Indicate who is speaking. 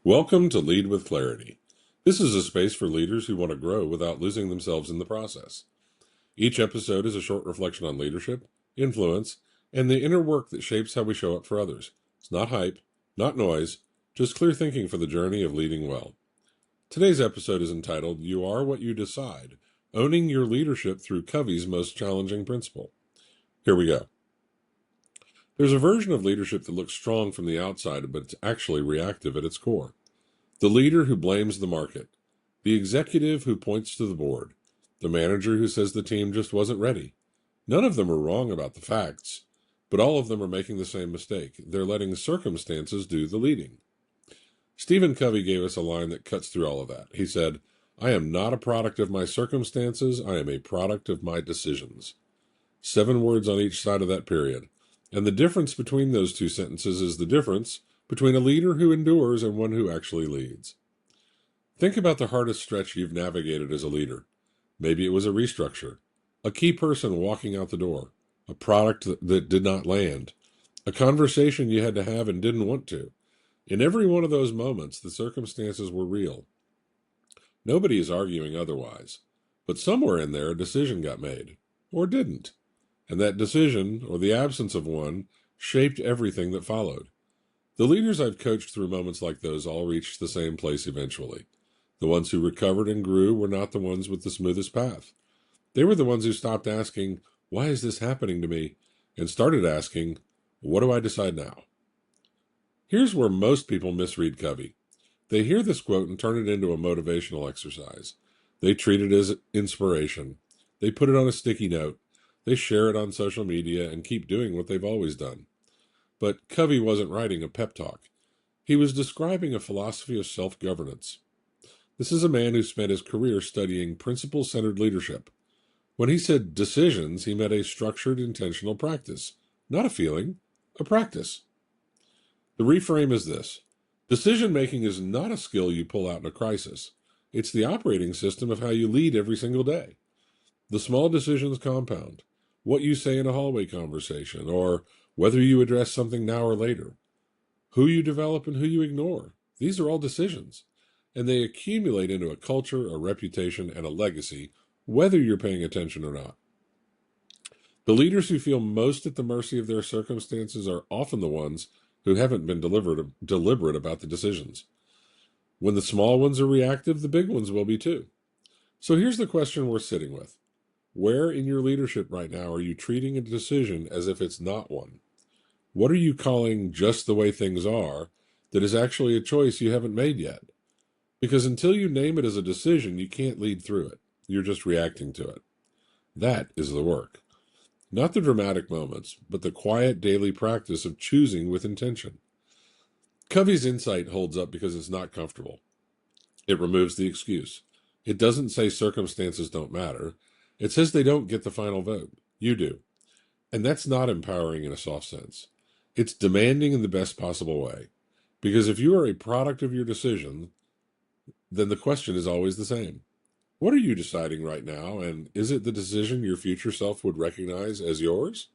Speaker 1: Welcome to Lead with Clarity. This is a space for leaders who want to grow without losing themselves in the process. Each episode is a short reflection on leadership, influence, and the inner work that shapes how we show up for others. It's not hype, not noise, just clear thinking for the journey of leading well. Today's episode is entitled, You Are What You Decide, Owning Your Leadership Through Covey's Most Challenging Principle. Here we go. There's a version of leadership that looks strong from the outside, but it's actually reactive at its core. The leader who blames the market, the executive who points to the board, the manager who says the team just wasn't ready. None of them are wrong about the facts, but all of them are making the same mistake. They're letting circumstances do the leading. Stephen Covey gave us a line that cuts through all of that. He said, I am not a product of my circumstances, I am a product of my decisions. 7 words on each side of that period. And the difference between those two sentences is the difference between a leader who endures and one who actually leads. Think about the hardest stretch you've navigated as a leader. Maybe it was a restructure, a key person walking out the door, a product that did not land, a conversation you had to have and didn't want to. In every one of those moments, the circumstances were real. Nobody is arguing otherwise, but somewhere in there a decision got made, or didn't. And that decision, or the absence of one, shaped everything that followed. The leaders I've coached through moments like those all reached the same place eventually. The ones who recovered and grew were not the ones with the smoothest path. They were the ones who stopped asking, why is this happening to me? And started asking, what do I decide now? Here's where most people misread Covey. They hear this quote and turn it into a motivational exercise. They treat it as inspiration. They put it on a sticky note. They share it on social media and keep doing what they've always done. But Covey wasn't writing a pep talk. He was describing a philosophy of self-governance. This is a man who spent his career studying principle-centered leadership. When he said decisions, he meant a structured, intentional practice. Not a feeling, a practice. The reframe is this. Decision-making is not a skill you pull out in a crisis. It's the operating system of how you lead every single day. The small decisions compound. What you say in a hallway conversation, or whether you address something now or later. Who you develop and who you ignore. These are all decisions. And they accumulate into a culture, a reputation, and a legacy, whether you're paying attention or not. The leaders who feel most at the mercy of their circumstances are often the ones who haven't been deliberate about the decisions. When the small ones are reactive, the big ones will be too. So here's the question we're sitting with. Where in your leadership right now are you treating a decision as if it's not one? What are you calling just the way things are that is actually a choice you haven't made yet? Because until you name it as a decision, you can't lead through it. You're just reacting to it. That is the work. Not the dramatic moments, but the quiet daily practice of choosing with intention. Covey's insight holds up because it's not comfortable. It removes the excuse. It doesn't say circumstances don't matter. It says they don't get the final vote. You do. And that's not empowering in a soft sense. It's demanding in the best possible way. Because if you are a product of your decision, then the question is always the same. What are you deciding right now, and is it the decision your future self would recognize as yours?